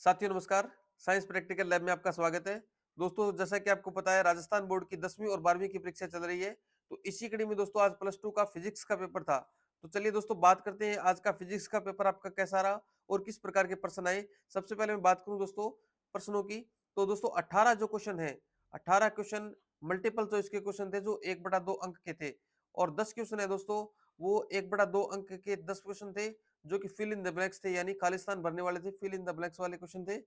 साथियों नमस्कार। Science practical lab में आपका स्वागत है। दोस्तों जैसा कि आपको पता है राजस्थान बोर्ड की 10वीं और 12वीं की परीक्षा चल रही है। तो इसी कड़ी में दोस्तों आज प्लस टू का फिजिक्स का पेपर था। तो चलिए दोस्तों बात करते हैं आज का फिजिक्स का पेपर आपका कैसा रहा और किस प्रकार के प्रश्न आए। सबसे पहले मैं बात करूं दोस्तों प्रश्नों की। तो दोस्तों 18 जो क्वेश्चन है, 18 क्वेश्चन मल्टीपल चॉइस के क्वेश्चन थे जो 1/2 अंक के थे। और 10 क्वेश्चन है दोस्तों वो 1/2 अंक के 10 क्वेश्चन थे जो कि फिल इन द ब्लैंक्स थे, यानी खालिस्तान भरने वाले थे, फिल इन द ब्लैंक्स वाले क्वेश्चन थे।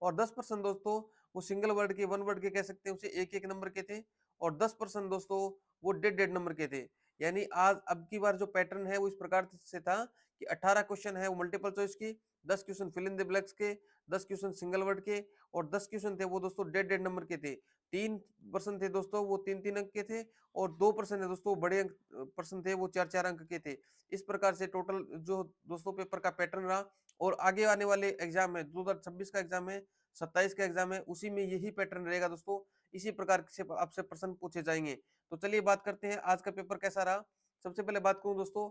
और 10% दोस्तों वो सिंगल वर्ड के, वन वर्ड के कह सकते हैं उसे, एक एक नंबर के थे। और 10% दोस्तों वो डेड डेड नंबर के थे। यानी आज अब की बार जो पैटर्न है वो इस प्रकार से था कि 18 क्वेश्चन है वो मल्टीपल चॉइस की, 10 question fill in the blanks के, 10 क्वेश्चन सिंगल वर्ड के, और 10 क्वेश्चन थे वो दोस्तों डेड डेड नंबर के थे। 3% थे दोस्तों वो 3-3 अंक के थे, और 2% है दोस्तों बड़े अंक पर्सन थे वो 4-4 अंक के थे। इस प्रकार से टोटल जो दोस्तों पेपर का पैटर्न रहा। और आगे आने वाले एग्जाम है, 2026 का एग्जाम है, 27 का एग्जाम है, उसी में यही पैटर्न रहेगा दोस्तों। इसी प्रकार से आपसे प्रश्न पूछे जाएंगे। तो चलिए बात करते हैं आज का पेपर कैसा रहा। सबसे पहले बात करूं दोस्तों,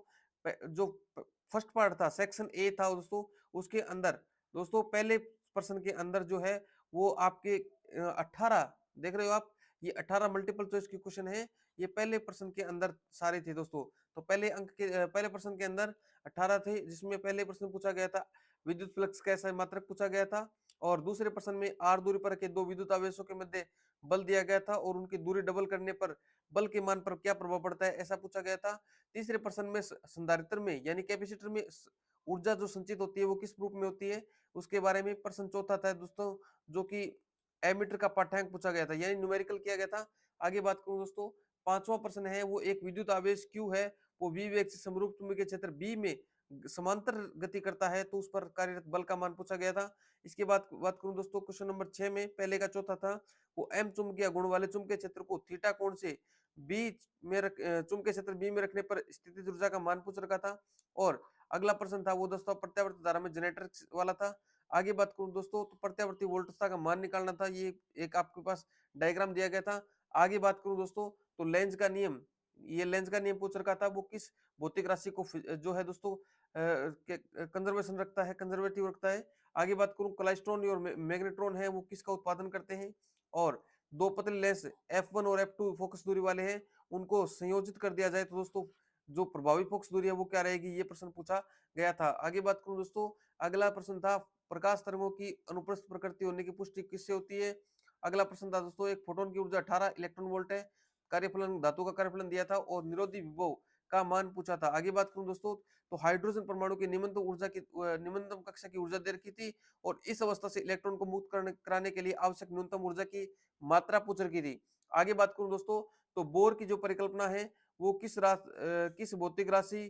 जो फर्स्ट पार्ट था, सेक्शन ए था दोस्तों, उसके अंदर दोस्तों पहले प्रश्न के अंदर जो है वो आपके 18 देख रहे हो आप, ये 18 मल्टीपल चॉइस के क्वेश्चन है। ये पहले प्रश्न के अंदर सारे थे दोस्तों। तो पहले अंक के पहले प्रश्न के अंदर 18 थे, जिसमें पहले प्रश्न पूछा गया था विद्युत फ्लक्स कैसा मात्रक पूछा गया था। और दूसरे प्रश्न में आर दूरी पर के दो विद्युत आवेशों के मध्य बल दिया गया था और उनकी दूरी डबल करने पर बल के मान पर क्या प्रभाव पड़ता है, ऐसा पूछा गया था। तीसरे प्रश्न में संधारित्र में यानी कैपेसिटर में ऊर्जा जो संचित होती है वो किस रूप में होती है, उसके बारे में प्रश्न चौथा था दोस्तों, जो कि एमीटर का पाठ्यांक पूछा गया था, यानी न्यूमेरिकल किया गया था। आगे बात करूं दोस्तों, पांचवा प्रश्न है वो एक विद्युत आवेश क्यू है, वो वी वेग से समरूप चुंबकीय क्षेत्र बी में समांतर गति करता है, तो उस पर कार्यरत बल का मान पूछा गया था। इसके बाद बात करूं दोस्तों क्वेश्चन नंबर 6 में, पहले का चौथा था वो एम चुंबकीय गुण वाले चुंबकीय क्षेत्र को थीटा कोण से बी चुंबकीय क्षेत्र बी में रखने पर स्थितिज ऊर्जा का मान पूछ रखा था। और अगला प्रश्न था वो दोस्तों प्रत्यावर्ती धारा में जनरेटर वाला था। आगे बात करूं दोस्तों तो प्रत्यावर्ती वोल्टता का मान निकालना था, ये एक आपके पास डायग्राम दिया गया था। आगे बात करूं दोस्तों तो लेंज का नियम, ये लेंज का नियम पूछ रखा था, वो किस भौतिक राशि को जो है दोस्तों कंजर्वेशन रखता है, कंजर्वेटिव रखता है। आगे बात करूं क्लाइस्ट्रॉन और मैग्नेट्रॉन है वो किसका उत्पादन करते हैं। और दो पतले लेंस F1 और F2 फोकस दूरी वाले हैं, उनको संयोजित कर दिया जाए तो दोस्तों जो प्रभावी फोकस दूरी है वो क्या रहेगी, ये प्रश्न पूछा गया था। आगे बात करूं दोस्तों, अगला प्रश्न था प्रकाश तरंगों की अनुप्रस्थ प्रकृति होने की पुष्टि किससे होती है। अगला प्रश्न था दोस्तों एक फोटोन की ऊर्जा 18 इलेक्ट्रॉन वोल्ट है, कार्यफलन धातु का कार्यफलन दिया था और निरोधी विभव का मान पूछा था। आगे बात करूं दोस्तों तो हाइड्रोजन परमाणु की निम्नतम ऊर्जा की निम्नतम कक्षा की ऊर्जा दे रखी थी, और इस अवस्था से इलेक्ट्रॉन को मुक्त कराने के लिए आवश्यक न्यूनतम ऊर्जा की मात्रा पूछ रखी थी। आगे बात करूं दोस्तों तो बोर की जो परिकल्पना है वो किस भौतिक राशि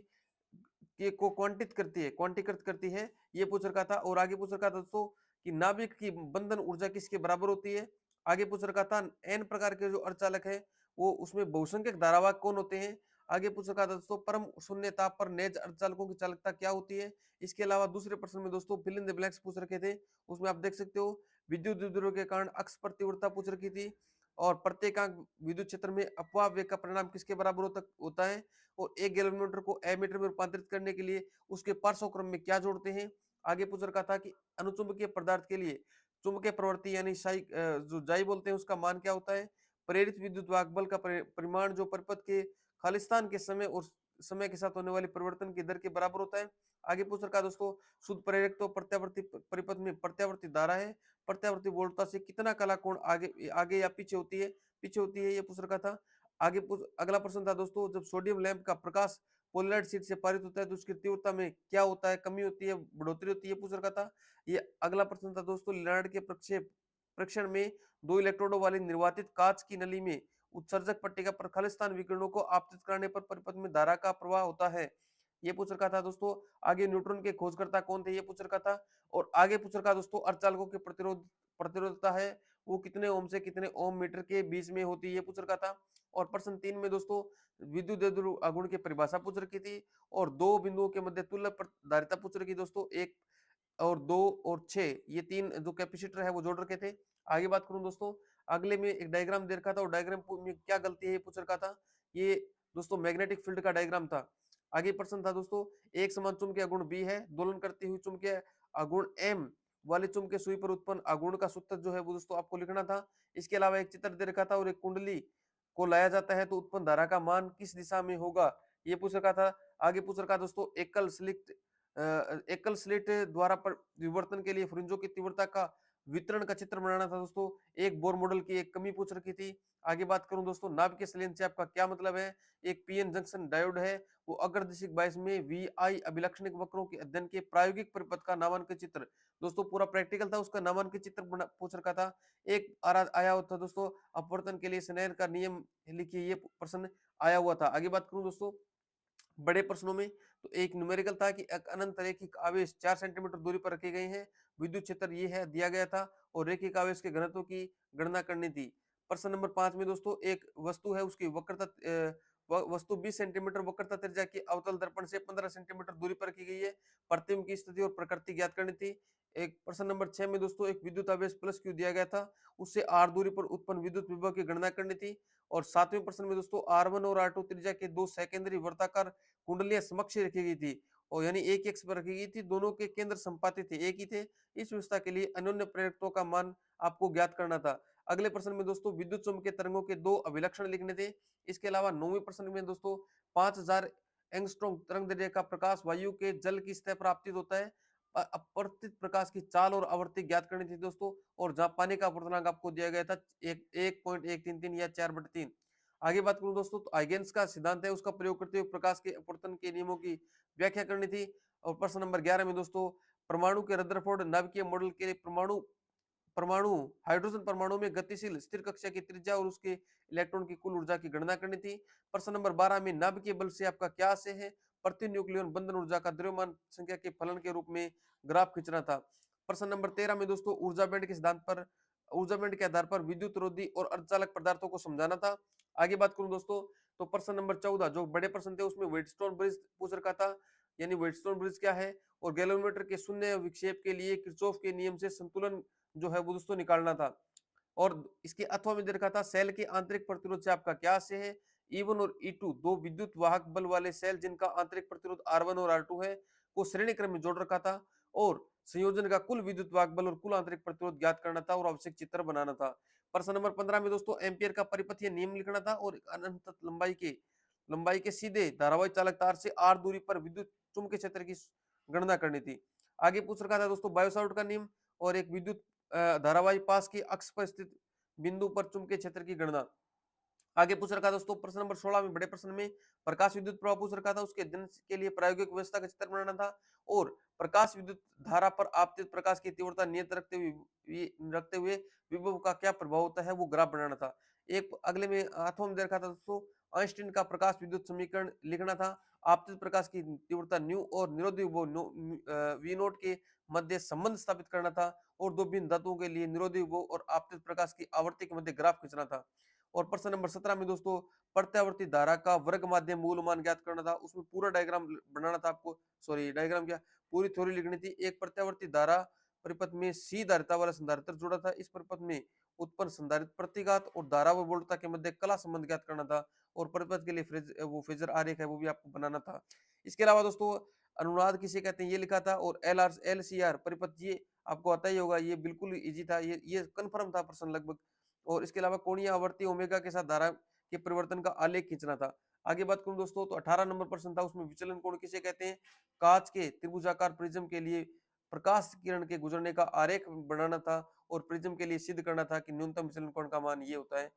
के को क्वांटित करती है, क्वांटीकृत करती है, ये पूछ रखा था। और आगे पूछ रखा था दोस्तों कि नाभिक की बंधन ऊर्जा किसके बराबर होती है। आगे पूछ रखा था एन प्रकार के जो अर्धचालक है वो उसमें बहुसंख्यक धारावाहक कौन होते हैं। आगे पूछ रखा था दोस्तों परम शून्य ताप पर नेज अर्धचालकों की चालकता क्या होती है। इसके अलावा दूसरे प्रश्न में दोस्तों फिल इन द ब्लैंक्स पूछ रखे थे, उसमें आप देख सकते हो विद्युत द्विध्रुव के कारण अक्ष पर तीव्रता पूछ रखी थी, और प्रत्येकांक विद्युत क्षेत्र में अपवाह वेग का परिणाम किसके बराबर होता है, और एक गैल्वेनोमीटर को एमीटर में रूपांतरित करने के लिए उसके पार्श्वक्रम में क्या जोड़ते हैं। आगे पूछ रखा था कि अनुचुंबकीय पदार्थ के लिए चुंबकीय प्रवृत्ति यानी जो जाई बोलते हैं उसका मान क्या होता है। प्रेरित विद्युत वाहक बल का परिमाण जो परिपथ के खालिस्तान के समय और समय के साथ होने वाले परिवर्तन की दर के बराबर होता है। आगे पूछ रखा दोस्तों शुद्ध प्रेरक तो प्रत्यावर्ती परिपथ में प्रत्यावर्ती धारा है, प्रत्यावर्ती वोल्टता से कितना कला कोण आगे आगे या पीछे होती है, ये पूछ रखा था। अगला प्रश्न था दोस्तों जब सोडियम लैंप का प्रकाश पोलराइड शीट से पारित होता है तो उसकी तीव्रता में क्या होता है, कमी होती है, बढ़ोतरी होती है, पूछ रखा था। ये अगला प्रश्न था दोस्तों लिनार्ड के प्रक्षेप परीक्षण में दो इलेक्ट्रोडों वाली निर्वातित कांच की नली में उत्सर्जक पट्टिका पर खालिस्तान विकिरणों को आपतित करने पर परिपथ में धारा का प्रवाह होता है, ये पूछ रखा था दोस्तों। आगे न्यूट्रॉन के खोजकर्ता कौन थे, ये पूछ रखा था। और आगे पूछ रखा दोस्तों अर्धचालकों की प्रतिरोधता है वो कितने ओम से कितने ओम मीटर के बीच में होती है, ये पूछ रखा था। और प्रश्न 3 में दोस्तों विद्युत द्विध्रुव आघूर्ण की परिभाषा पूछ रखी थी, और दो बिंदुओं के मध्य तुल्य धारिता पूछ रखी दोस्तों, 1 और 2 और 6, ये तीन जो कैपेसिटर है वो जोड़ रखे थे। आगे बात करूं दोस्तों, अगले में एक डायग्राम दे रखा था और डायग्राम में क्या गलती है ये पूछ रखा था। ये दोस्तों मैग्नेटिक फील्ड का डायग्राम था। आगे प्रश्न था दोस्तों एक समान चुंबकीय आघूर्ण बी है, दोलन करती हुई चुंबकीय आघूर्ण एम वाले चुंबकीय सुई पर उत्पन्न आघूर्ण का सूत्र जो है वो दोस्तों आपको लिखना था। इसके अलावा एक चित्र दे रखा था और एक कुंडली को लाया जाता है तो उत्पन्न धारा का मान किस दिशा में होगा, ये पूछ रखा था। आगे पूछ रखा दोस्तों एकल स्लिट द्वारा पर विवर्तन के लिए फ्रिंजों की तीव्रता का वितरण का चित्र बनाना था दोस्तों। एक बोर मॉडल की एक कमी पूछ रखी थी। आगे बात करूं दोस्तों नाभिकीय संलयन से आपका क्या मतलब है। एक पीएन जंक्शन डायोड है, वो अग्रदिशिक बायस में वी आई अभिलक्षणिक वक्रों के अध्ययन के प्रायोगिक परिपथ का नामांकित चित्र। दोस्तों पूरा प्रैक्टिकल था, उसका नामांकित चित्र पूछ रखा था। एक आया हुआ था दोस्तों अपवर्तन के लिए स्नेर का नियम लिखिए, ये प्रश्न आया हुआ था। आगे बात करूं दोस्तों बड़े प्रश्नों में, तो एक न्यूमेरिकल था कि एक अनंत रैखिक आवेश 4 सेंटीमीटर दूरी पर रखे गए हैं, विद्युत क्षेत्र ये है दिया गया था और रैखिक आवेश के घनत्व की गणना करनी थी। प्रश्न नंबर 5 में दोस्तों एक वस्तु है, उसकी वक्रता वस्तु 20 सेंटीमीटर वक्रता त्रिज्या की अवतल दर्पण से 15 सेंटीमीटर दूरी पर रखी गई है, प्रतिबिंब की स्थिति और प्रकृति ज्ञात करनी थी। एक प्रश्न नंबर 6 में दोस्तों एक विद्युत आवेश प्लस क्यू दिया गया था, उससे आर दूरी पर उत्पन्न विद्युत विभव की गणना करनी थी। और 7वें प्रश्न में दोस्तों R1 और R2 त्रिज्या के दो सेकेंडरी वर्ताकार कुंडलियां समक्ष रखी गई थी और यानी एक एक्स पर रखी गई थी, दोनों के केंद्र संपातित थे, एक ही थे। इस व्यवस्था के लिए अन्योन्य प्रेरकत्व का मान आपको ज्ञात करना था। अगले प्रश्न में दोस्तों विद्युत चुम्बकीय तरंगों के दो अभिलक्षण लिखने थे। इसके अलावा 9वें प्रश्न में दोस्तों 5000 एंगस्ट्रॉम तरंग दैर्ध्य का प्रकाश वायु के जल की सतह पर आपतित होता है, अपवर्तित प्रकाश की चाल और आवृत्ति ज्ञात करनी थी दोस्तों। और जहां पानी का अपवर्तनांक आपको दिया गया था 1.133 या 4/3। आगे बात करूं दोस्तों तो आइगेन्स का सिद्धांत है, उसका प्रयोग करते हुए प्रकाश के अपवर्तन के नियमों की व्याख्या करनी थी। और प्रश्न नंबर 11 में दोस्तों परमाणु के रदरफोर्ड नाभिकीय मॉडल के लिए परमाणु परमाणु हाइड्रोजन परमाणु में गतिशील स्थिर कक्षा की त्रिज्या और उसके इलेक्ट्रॉन की कुल ऊर्जा की गणना करनी थी। प्रश्न नंबर 12 में नाभिकीय बल से आपका क्या आशय है, प्रति न्यूक्लियन बंधन ऊर्जा का द्रव्यमान संख्या के फलन के रूप में ग्राफ खींचना था। प्रश्न नंबर 13 में दोस्तों ऊर्जा बैंड के आधार पर विद्युत रोधी और अर्धचालक पदार्थों को समझाना था। आगे बात करूं दोस्तों तो प्रश्न नंबर 14 जो बड़े प्रश्न थे उसमें व्हीटस्टोन ब्रिज पूछ रखा था, यानी व्हीटस्टोन ब्रिज क्या है और गैल्वेनोमीटर के शून्य विक्षेप के लिए किरचॉफ के नियम से संतुलन जो है वो दोस्तों निकालना था। और इसके अथवा में दे रखा था सेल के आंतरिक प्रतिरोध से आपका क्या आशय है। E1 और E2 दो विद्युत वाहक बल वाले सेल जिनका आंतरिक प्रतिरोध R1 और R2 है को श्रेणी क्रम में जोड़ रखा था और संयोजन का कुल विद्युत वाहक बल और कुल आंतरिक प्रतिरोध ज्ञात करना था और आवश्यक चित्र बनाना था। प्रश्न नंबर 15 में दोस्तों एम्पियर का परिपथीय नियम लिखना था और अनंत लंबाई के सीधे धारावाही चालक तार से R दूरी पर विद्युत चुंबकीय क्षेत्र की गणना करनी थी। आगे पूछ रखा था दोस्तों बायोसावर्ट का नियम और एक विद्युत धारावाही पास की अक्ष पर स्थित बिंदु पर चुंबकीय क्षेत्र की गणना। आगे पूछ रखा दोस्तों प्रश्न नंबर 16 में बड़े प्रश्न में प्रकाश विद्युत प्रवाह पूछ रखा था, उसके अध्ययन के लिए प्रायोगिक व्यवस्था का चित्र बनाना था और प्रकाश विद्युत धारा पर आपतित प्रकाश की तीव्रता नियत रखते हुए विभव का क्या प्रभाव होता है वो ग्राफ बनाना था। एक अगले में हाथों में दे रखा था दोस्तों आइंस्टीन का प्रकाश विद्युत समीकरण लिखना था। आपतित प्रकाश की तीव्रता न्यू और निरोधी विभव वी नोट के मध्य संबंध स्थापित करना था और दो भिन्न धातुओं के लिए निरोधी विभव और आपतित प्रकाश की आवर्ती के मध्य ग्राफ खींचना था। और प्रश्न नंबर 17 में दोस्तों प्रत्यावर्ती धारा का वर्ग माध्यम मूल मान ज्ञात करना था, उसमें पूरा डायग्राम बनाना था आपको, सॉरी डायग्राम क्या पूरी थ्योरी लिखनी थी। एक प्रत्यावर्ती धारा परिपथ में सी धारिता वाला संधारित्र जुड़ा था, इस परिपथ में उत्पन्न संधारित प्रतिघात और धारा व वोल्टता के मध्य कला संबंध ज्ञात करना था और परिपथ के लिए वो फेजर आरेख है वो भी आपको बनाना था। इसके अलावा दोस्तों अनुनाद किसे कहते हैं ये लिखा था और LCR परिपथ ये आपको आता ही होगा, ये बिल्कुल इजी था, ये कंफर्म था प्रश्न लगभग। और इसके अलावा कोणीय आवर्ती ओमेगा के साथ धारा के परिवर्तन का आलेख खींचना था। आगे बात करूं दोस्तों तो 18 नंबर प्रश्न था, उसमें विचलन कोण किसे कहते हैं। कांच के त्रिभुजाकार प्रिज्म के लिए प्रकाश किरण के गुजरने का आरेख बनाना था और प्रिज्म के लिए सिद्ध करना था कि न्यूनतम विचलन कोण का मान ये होता है।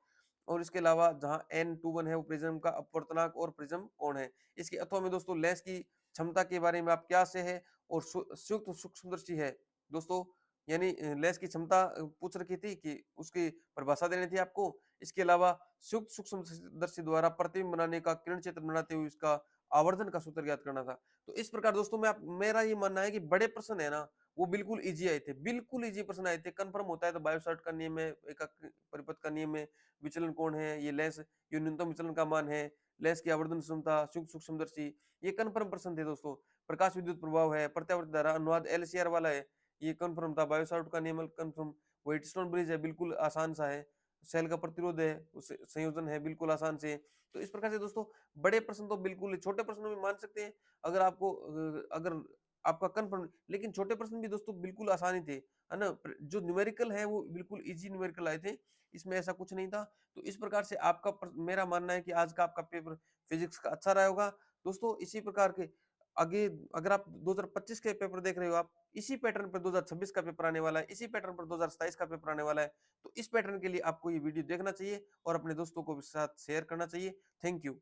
और इसके अलावा जहां N21 है वो प्रिज्म का अपवर्तनांक और प्रिज्म कोण है। इसके अथवा में दोस्तों लेंस की क्षमता के बारे में आप क्या से है और संयुक्त सूक्ष्मदर्शी है दोस्तों, यानी लेंस की क्षमता पूछ रखी थी कि उसकी परिभाषा देनी थी आपको। इसके अलावा संयुक्त सूक्ष्मदर्शी द्वारा प्रतिबिंब बनाने का किरण क्षेत्र बनाते हुए इसका आवर्धन का सूत्र ज्ञात करना था। तो इस प्रकार दोस्तों मेरा ये मानना है कि बड़े प्रश्न है ना वो बिल्कुल इजी आए थे, बिल्कुल इजी प्रश्न आए थे। कंफर्म होता है तो बायोसावर्ट का नियम है, एकाग्र परिपथ का नियम है, विचलन कोण है, ये लेंस ये न्यूनतम विचलन का मान है, लेंस की आवर्धन क्षमता, संयुक्त सूक्ष्मदर्शी, ये कंफर्म प्रश्न थे दोस्तों। प्रकाश विद्युत प्रभाव है, प्रत्यावर्ती धारा अनुवाद LCR वाला है, ये कंफर्म था। बायोसावर्ट का नियम कंफर्म। व्हाइटस्टोन ब्रिज है बिल्कुल आसान सा है। सेल का प्रतिरोध है, संयोजन है बिल्कुल आसान से। तो इस प्रकार से दोस्तों बड़े प्रश्न तो बिल्कुल छोटे प्रश्नों में मान सकते हैं अगर आपको अगर आपका कंफर्म, लेकिन छोटे प्रश्न भी दोस्तों बिल्कुल आसान ही थे। है ना? जो न्यूमेरिकल है वो बिल्कुल ईज़ी न्यूमेरिकल आए थे, इसमें ऐसा कुछ नहीं था। तो इस प्रकार से आपका मेरा मानना है कि आज का आपका पेपर फिजिक्स का अच्छा रहा होगा। दोस्तों इसी प्रकार के आगे अगर आप 2025 के पेपर देख रहे हो आप, इसी पैटर्न पर 2026 का पेपर आने वाला है, इसी पैटर्न पर 2027 का पेपर आने वाला है। तो इस पैटर्न के लिए आपको ये वीडियो देखना चाहिए और अपने दोस्तों को भी साथ शेयर करना चाहिए। Thank you.